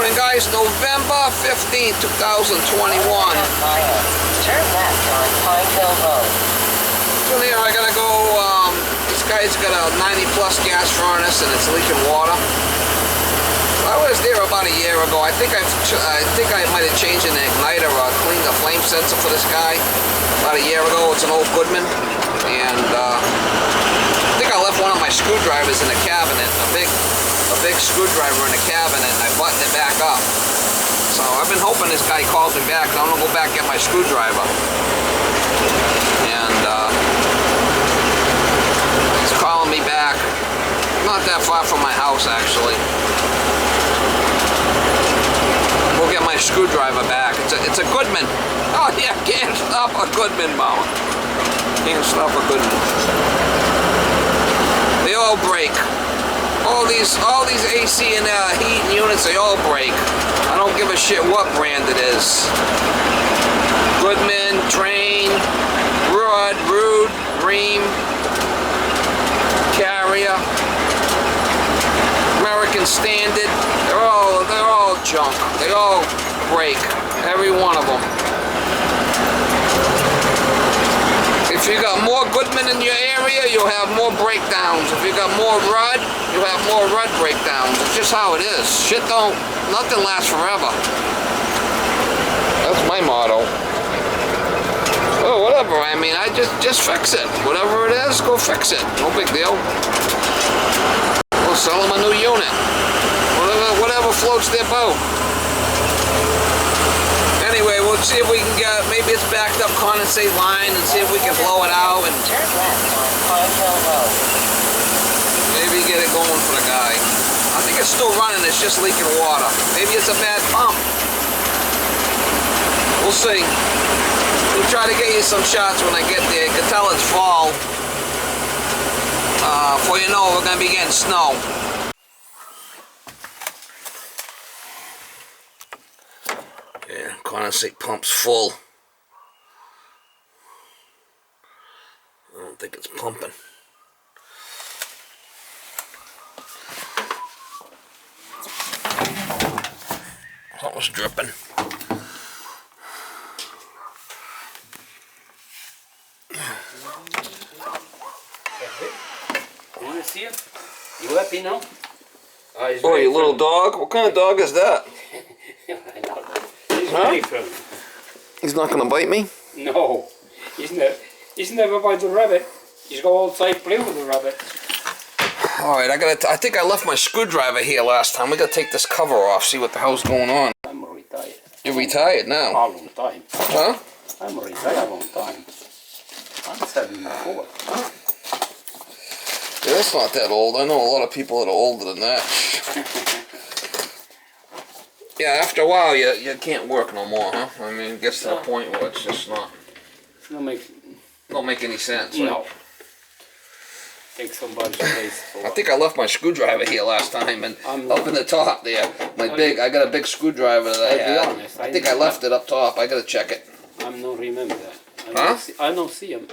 morning, guys. November 15th, 2021. Turn left on Pineville Road. So here I gotta go, this guy's got a 90 plus gas furnace and it's leaking water. I was there about a year ago. I think I might have changed an igniter or cleaned the flame sensor for this guy about a year ago. It's an old Goodman. And I think I left one of my screwdrivers in the cabinet, a big screwdriver in the cabinet, and I buttoned it back up. So I've been hoping this guy calls me back. I'm gonna go back and get my screwdriver. And he's calling me back. Not that far from my house, actually. We'll get my screwdriver back. It's a Goodman. Oh yeah, can't stop a Goodman, Mama. Can't stop a Goodman. They all break. All these AC and heat units, they all break. I don't give a shit what brand it is. Goodman, Train, Rudd, Rheem, Carrier, American Standard. They're all junk. They all break. Every one of them. If you got more Goodman in your area, you'll have more breakdowns. If you got more Rudd, you'll have more Rudd breakdowns. It's just how it is. Nothing lasts forever. That's my motto. Oh, whatever. I mean, I just fix it. Whatever it is, go fix it. No big deal. We'll sell them a new unit. Whatever floats their boat. Anyway, we'll see if we can get, maybe it's backed up condensate line and see if we can blow it out and turn left on Pineville Road. Maybe get it going for the guy. I think it's still running, it's just leaking water. Maybe it's a bad pump. We'll see. We'll try to get you some shots when I get there. You can tell it's fall. Before you know, we're going to be getting snow. Yeah, condensate pump's full. I don't think it's pumping. Something's dripping. You want to see him? You happy now? Oh, you little dog? What kind of dog is that? I know. He's Huh? ready for him. He's not going to bite me? No, he's never by the rabbit. He's go outside play with the rabbit. Alright, I think I left my screwdriver here last time. We gotta take this cover off, see what the hell's going on. I'm retired. You're retired now? A long time. Huh? I'm retired a long time. I'm 74. Yeah, that's not that old. I know a lot of people that are older than that. Yeah, after a while you can't work no more, huh? I mean, it gets to the point where it's just not... No Don't make any sense. Right? No. Take somebody's place. I think I left my screwdriver here last time, and up in the top there, I got a big screwdriver that I had. Honest, I think I left it up top. I gotta check it. I'm not remember that. Huh? I don't see him.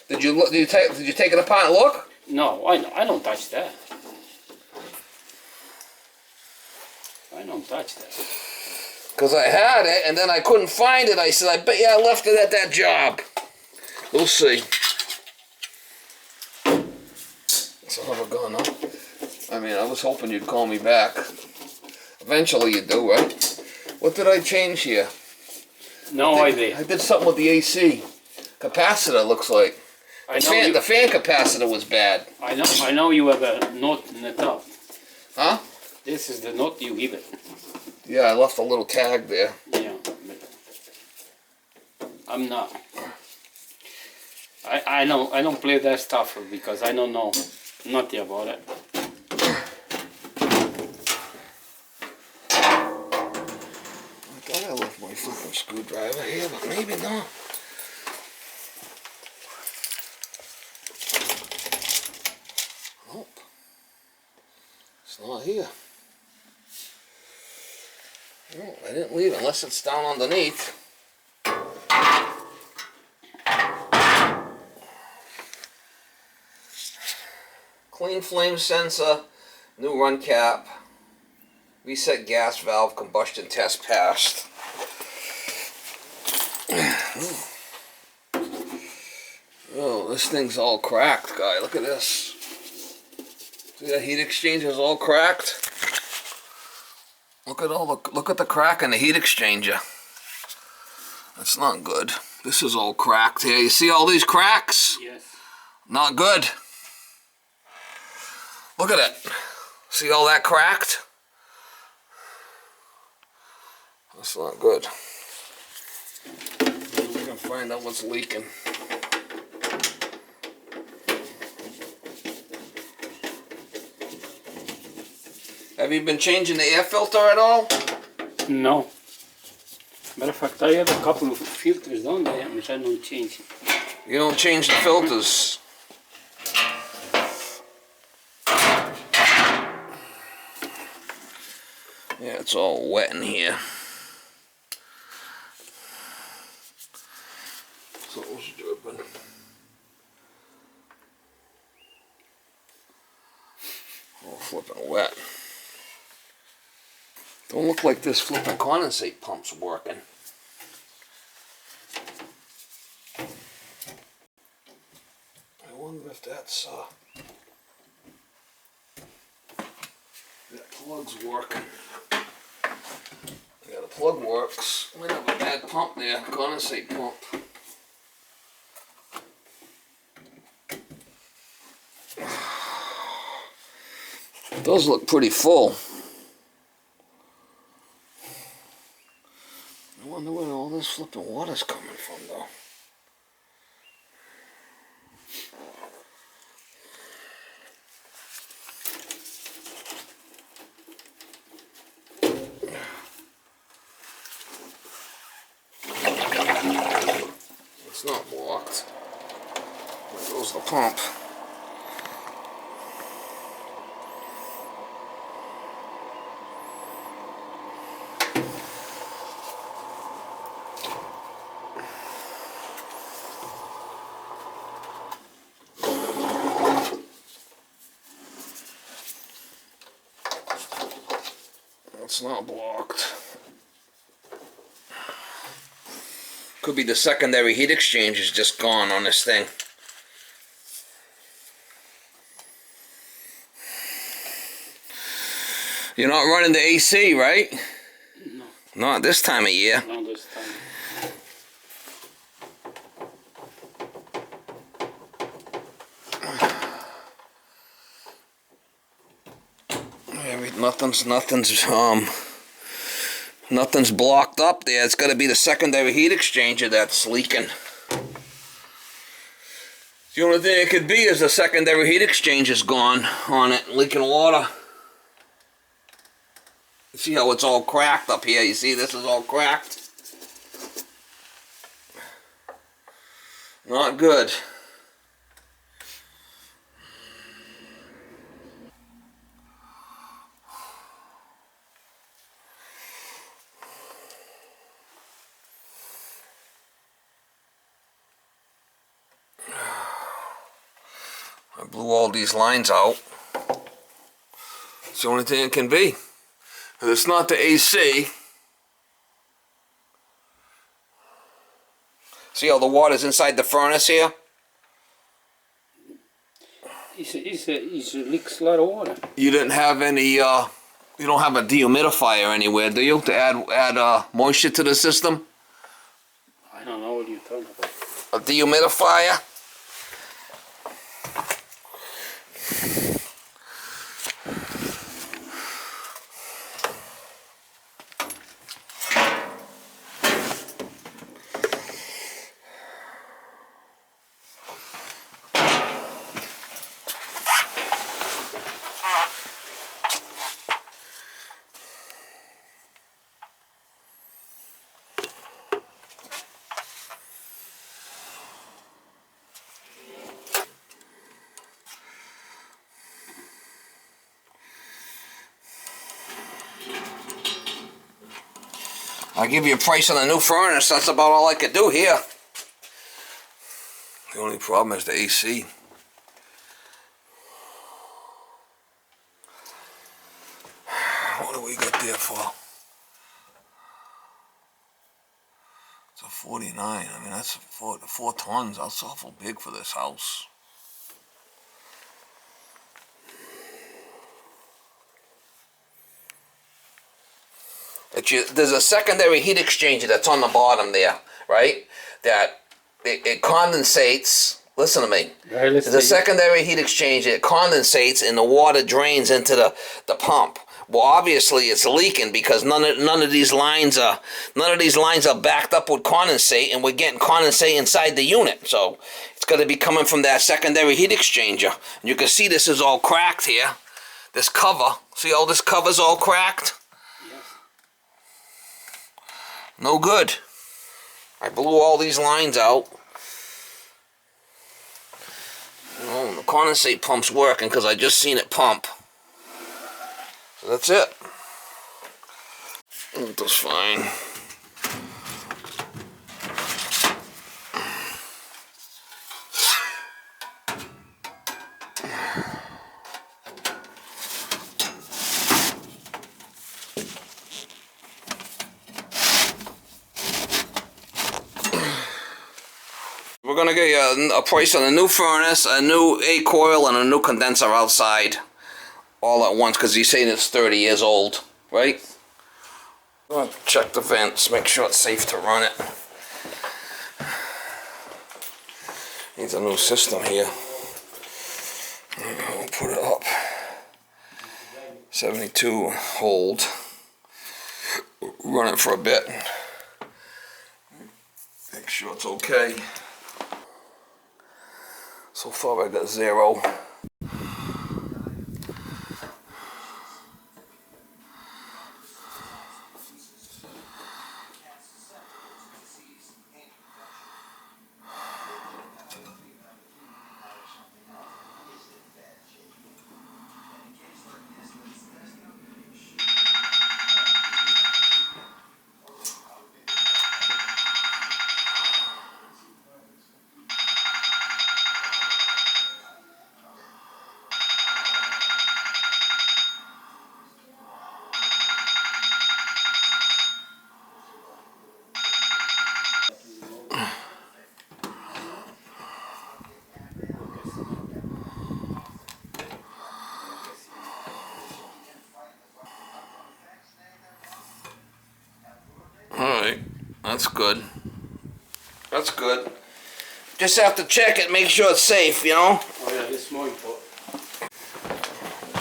Did you take it apart and look? No, I don't touch that. I don't touch that. Because I had it, and then I couldn't find it. I said, I bet you I left it at that job. We'll see. Son of a gun, huh? I mean, I was hoping you'd call me back. Eventually you do, right? What did I change here? No idea. I did something with the AC. Capacitor, looks like. The fan capacitor was bad. I know you have a note in the top. Huh? This is the note you give it. Yeah, I left a little tag there. Yeah. I'm not. I don't play that stuff because I don't know nothing about it. I thought I left my fucking screwdriver here, but maybe not. Nope. It's not here. No, I didn't leave it unless it's down underneath. Clean flame sensor, new run cap, Reset gas valve combustion test passed. Oh, this thing's all cracked, guy. Look at this. See that heat exchanger is all cracked? Look at the crack in the heat exchanger. That's not good. This is all cracked here. You see all these cracks? Yes. Not good. Look at it. See all that cracked? That's not good. We can find out what's leaking. Have you been changing the air filter at all? No. Matter of fact, I have a couple of filters down there which I don't change. You don't change the filters. Yeah, it's all wet in here. So it's dripping. All flipping wet. Don't look like this flipping condensate pump's working. I wonder if that's that plug's working. Yeah, the plug works. Might have a bad pump there, condensate pump. It does look pretty full. I wonder where all this flipping water's coming from, though. It's not blocked. There goes the pump. It's not blocked. Could be the secondary heat exchange is just gone on this thing. You're not running the AC, right? No. Not this time of year. Not this time. Nothing's blocked up there. It's got to be the secondary heat exchanger that's leaking. The only thing it could be is the secondary heat exchanger's gone on it, leaking water. See how it's all cracked up here? You see this is all cracked? Not good. I blew all these lines out. It's the only thing it can be. If it's not the AC. See how the water's inside the furnace here? It leaks a lot of water. You didn't have any, you don't have a dehumidifier anywhere, do you? To add moisture to the system? I don't know what you're talking about. A dehumidifier? I'll give you a price on the new furnace. That's about all I could do here. The only problem is the AC. What do we get there for? It's a 49. I mean, that's 4 tons. That's awful big for this house. There's a secondary heat exchanger that's on the bottom there, right? That it condensates. Listen to me. There's a secondary heat exchanger. It condensates and the water drains into the pump. Well, obviously it's leaking because none of these lines are backed up with condensate, and we're getting condensate inside the unit. So it's got to be coming from that secondary heat exchanger. And you can see this is all cracked here. This cover. See how this cover's all cracked? No good. I blew all these lines out. Oh, the condensate pump's working because I just seen it pump. So that's it. That's fine. We're gonna get you a price on a new furnace, a new A-coil, and a new condenser outside, all at once, because he's saying it's 30 years old, right? I'm gonna check the vents, make sure it's safe to run it. Needs a new system here. We'll put it up. 72 hold. Run it for a bit. Make sure it's okay. So far I got 0. Alright, that's good. That's good. Just have to check it, make sure it's safe, you know? Oh yeah, this is more important.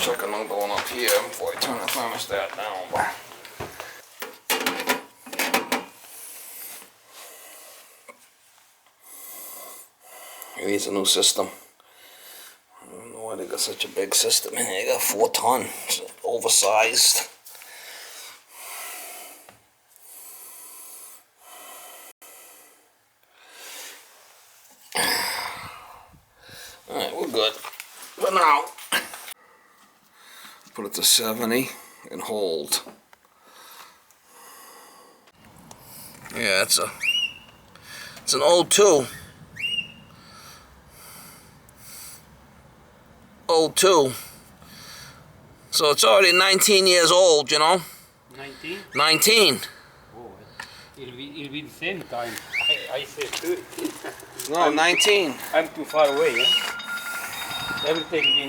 Check another one up here before I turn the thermostat down. It needs a new system. I don't know why they got such a big system in here. They got 4 tons. It's oversized. Alright, we're good for now. Put it to 70 and hold. Yeah, it's an O2. O2. So it's already 19 years old, you know? 19? 19. Oh, it'll be the same time. I say 30. No, 19. I'm too far away, eh? Everything will be